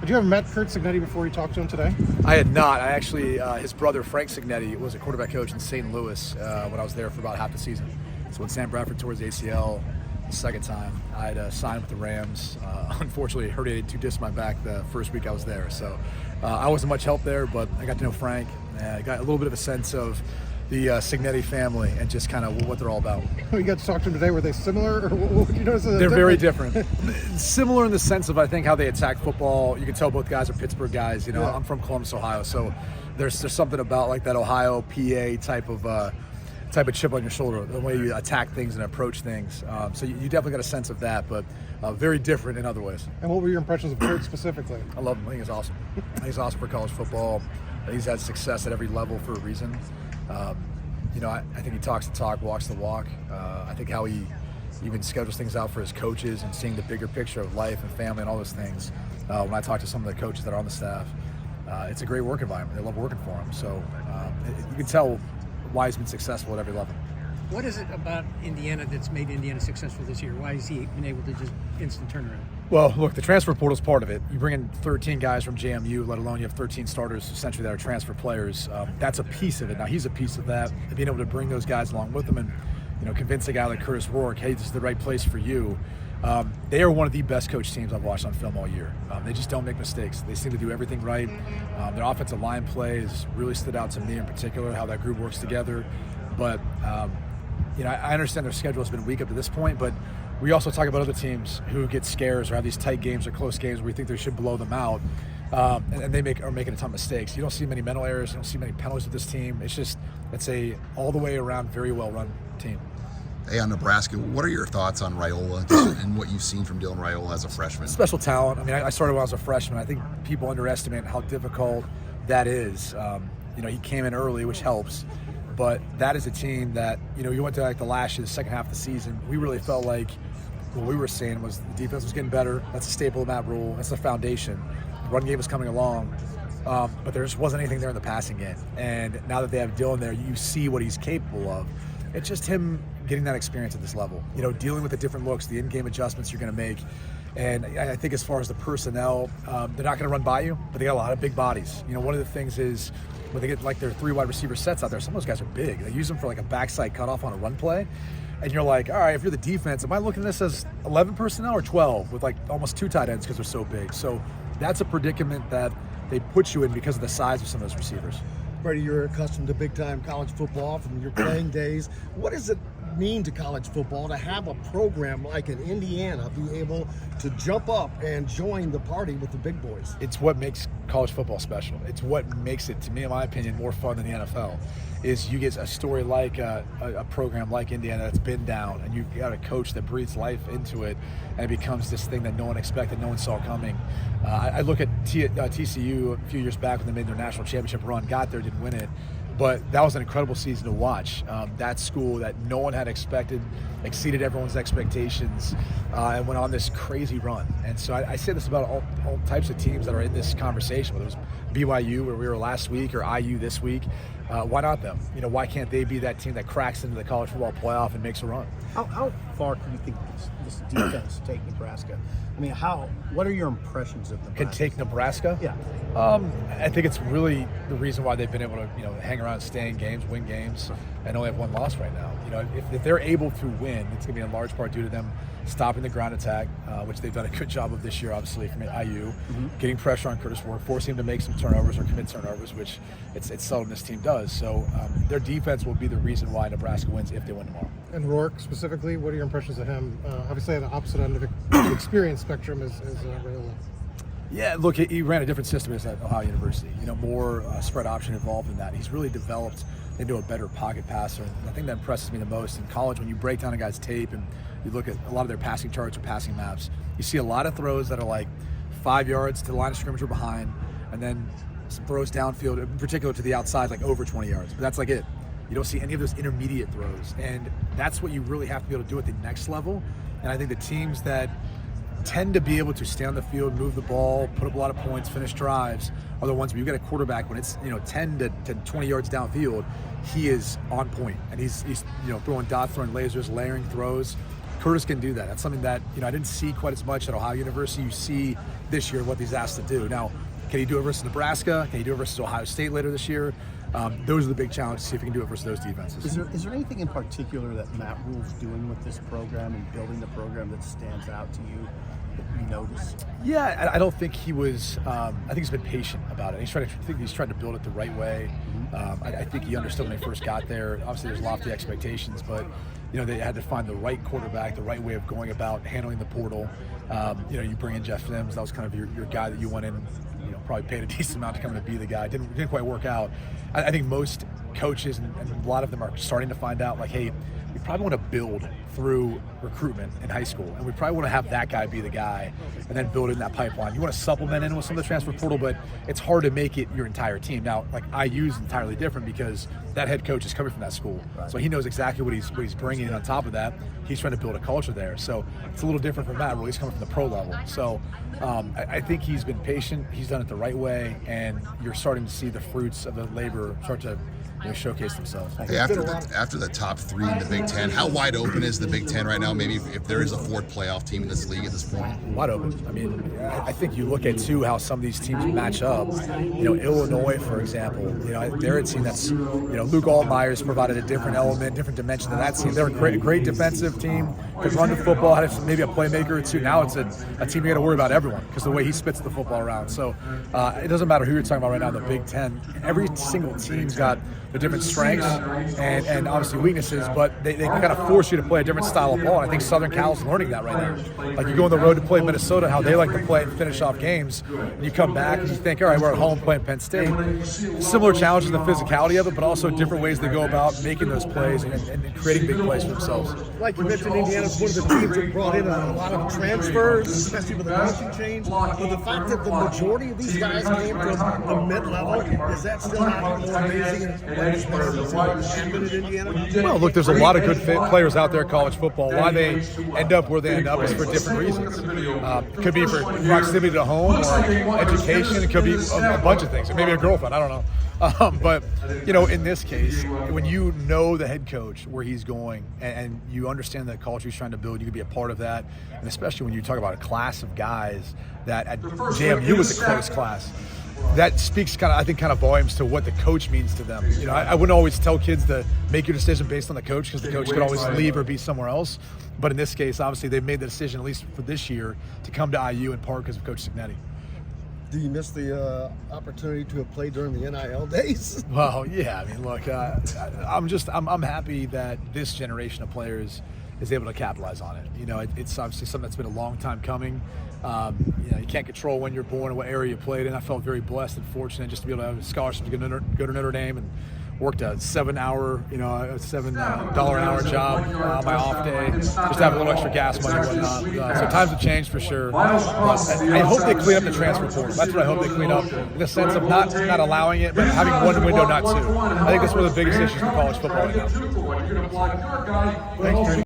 Did you ever met Curt Cignetti before you talked to him today? I had not. I actually, his brother Frank Cignetti was a quarterback coach in St. Louis when I was there for about half the season. So when Sam Bradford tore his ACL the second time, I had signed with the Rams. Unfortunately, it herniated 2 discs in my back the first week I was there. So I wasn't much help there, but I got to know Frank. I got a little bit of a sense of the Cignetti family and just kind of what they're all about. You got to talk to them today. Were they similar, or what would you notice? They're very different. Similar in the sense of, I think, how they attack football. You can tell both guys are Pittsburgh guys. You know, yeah. I'm from Columbus, Ohio, so there's something about like that Ohio PA type of chip on your shoulder, the way you attack things and approach things. So you definitely got a sense of that, but very different in other ways. And what were your impressions of Curt specifically? I love him. I think he's awesome. I think he's awesome for college football. He's had success at every level for a reason. You know, I think he talks the talk, walks the walk. I think how he even schedules things out for his coaches and seeing the bigger picture of life and family and all those things. When I talk to some of the coaches that are on the staff, it's a great work environment. They love working for him. So you can tell why he's been successful at every level. What is it about Indiana that's made Indiana successful this year? Why has he been able to just instant turnaround? Well, look, the transfer portal is part of it. You bring in 13 guys from JMU, let alone you have 13 starters essentially that are transfer players. That's a piece of it. Now, he's a piece of that. And being able to bring those guys along with him and, you know, convince a guy like Curtis Rourke, hey, this is the right place for you. They are one of the best coach teams I've watched on film all year. They just don't make mistakes. They seem to do everything right. Their offensive line play has really stood out to me in particular, how that group works together. But, you know, I understand their schedule has been weak up to this point, but we also talk about other teams who get scares or have these tight games or close games where we think they should blow them out, and they are making a ton of mistakes. You don't see many mental errors. You don't see many penalties with this team. It's a all the way around very well run team. Hey, on Nebraska, what are your thoughts on Raiola and what you've seen from Dylan Raiola as a freshman? Special talent. I mean, I started when I was a freshman. I think people underestimate how difficult that is. You know, he came in early, which helps. But that is a team that, you know, you went to like the last year, the second half of the season, we really felt like what we were saying was the defense was getting better. That's a staple of Matt Rhule. That's the foundation. The run game was coming along, but there just wasn't anything there in the passing game. And now that they have Dylan there, you see what he's capable of. It's just him getting that experience at this level, you know, dealing with the different looks, the in-game adjustments you're going to make. And I think as far as the personnel, they're not going to run by you, but they got a lot of big bodies. You know, one of the things is when they get like their 3 wide receiver sets out there, some of those guys are big. They use them for like a backside cutoff on a run play. And you're like, all right, if you're the defense, am I looking at this as 11 personnel or 12 with like almost 2 tight ends because they're so big? So that's a predicament that they put you in because of the size of some of those receivers. Brady, you're accustomed to big-time college football from your playing days. What does it mean to college football to have a program like in Indiana be able to jump up and join the party with the big boys? It's what makes college football special. It's what makes it, to me, in my opinion, more fun than the NFL. Is you get a story like a program like Indiana that's been down, and you've got a coach that breathes life into it, and it becomes this thing that no one expected, no one saw coming. I look at TCU a few years back when they made their national championship run, got there, didn't win it, but that was an incredible season to watch. That school that no one had expected, exceeded everyone's expectations, and went on this crazy run. And so I say this about all types of teams that are in this conversation, whether it was BYU, where we were last week, or IU this week. Why not them? You know, why can't they be that team that cracks into the college football playoff and makes a run? How far do you think this defense take Nebraska? I mean, what are your impressions of Nebraska? Can take Nebraska? Yeah. I think it's really the reason why they've been able to, you know, hang around, stay in games, win games, and only have 1 loss right now. You know, if they're able to win, it's going to be in large part due to them stopping the ground attack, which they've done a good job of this year, obviously, from IU, getting pressure on Curtis Rourke, forcing him to make some turnovers or commit turnovers, which it's seldom this team does. So their defense will be the reason why Nebraska wins if they win tomorrow. And Rourke specifically, what are your impressions of him? Obviously, on the opposite end of the experience spectrum is Raiola. Yeah, look, he ran a different system at Ohio University. You know, more spread option involved in that. He's really developed into a better pocket passer. And the thing that impresses me the most in college, when you break down a guy's tape and you look at a lot of their passing charts or passing maps, you see a lot of throws that are like 5 yards to the line of scrimmage or behind, and then some throws downfield, in particular to the outside, like over 20 yards. But that's like it. You don't see any of those intermediate throws. And that's what you really have to be able to do at the next level. And I think the teams that tend to be able to stay on the field, move the ball, put up a lot of points, finish drives, are the ones where you get a quarterback when it's 10 to 20 yards downfield, he is on point, and he's throwing dots, throwing lasers, layering throws, Curtis can do that. That's something that, I didn't see quite as much at Ohio University. You see this year what he's asked to do. Now, can he do it versus Nebraska? Can he do it versus Ohio State later this year? Those are the big challenges, to see if he can do it versus those defenses. Is there anything in particular that Matt Rhule's doing with this program and building the program that stands out to you that you notice? Yeah, I don't think he was. I think he's been patient about it. I think he's tried to build it the right way. I think he understood when they first got there. Obviously, there's lofty expectations, but they had to find the right quarterback, the right way of going about handling the portal. You bring in Jeff Sims. That was kind of your guy that you went in. Probably paid a decent amount to come in to be the guy. Didn't quite work out. I think most coaches and a lot of them are starting to find out, like, hey, we probably want to build through recruitment in high school, and we probably want to have that guy be the guy and then build in that pipeline. You want to supplement in with some of the transfer portal, but it's hard to make it your entire team. Now, like, IU is entirely different because that head coach is coming from that school, so he knows exactly what he's bringing. And on top of that, he's trying to build a culture there. So it's a little different from Matt Rhule. He's coming from the pro level. So I think he's been patient. He's done it the right way, and you're starting to see the fruits of the labor start to showcase themselves. Hey, after the top three in the Big Ten, how wide open is the Big Ten right now? Maybe if there is a fourth playoff team in this league at this point. Wide open. I mean, I think you look at too how some of these teams match up. Illinois, for example. They're a team that's Luke Altmaier's provided a different element, different dimension to that team. They're a great defensive team. Could run the football. Had maybe a playmaker or two. Now it's a team you got to worry about everyone because the way he spits the football around. So it doesn't matter who you're talking about right now in the Big Ten. Every single team's got the different strengths and obviously weaknesses, but they kind of force you to play a different style of ball. And I think Southern Cal's learning that right now. Like, you go on the road to play Minnesota, how they like to play and finish off games, and you come back and you think, all right, we're at home playing Penn State. Similar challenges in the physicality of it, but also different ways they go about making those plays and creating big plays for themselves. Like you mentioned, Indiana's one of the teams that brought in a lot of transfers, especially with the coaching change. But the fact that the majority of these guys came from the mid-level, is that still not more amazing? Happened in Indiana? Well, look, there's a lot of good players out there in college football. Why they end up where they end up is for different reasons. It could be for proximity to home or education. It could be a bunch of things. It may be a girlfriend. I don't know. But, in this case, when you know the head coach, where he's going, and you understand the culture he's trying to build, you can be a part of that. And especially when you talk about a class of guys that at JMU was a close class. That speaks kind of volumes to what the coach means to them. I wouldn't always tell kids to make your decision based on the coach because the coach could always leave or be somewhere else. But in this case, obviously, they've made the decision, at least for this year, to come to IU in part because of Coach Cignetti. Do you miss the opportunity to have played during the NIL days? Well, yeah. I mean, look, I'm happy that this generation of players is able to capitalize on it. It's obviously something that's been a long time coming. You can't control when you're born and what area you played in. I felt very blessed and fortunate just to be able to have a scholarship to go to Notre Dame, and worked a $7 an hour job on my off day, just to have a little extra gas money and whatnot. So times have changed for sure. But I hope they clean up the transfer portal. That's what I hope they clean up, in the sense of not allowing it, but having one window, not two. I think that's one of the biggest issues in college football right now. Thanks,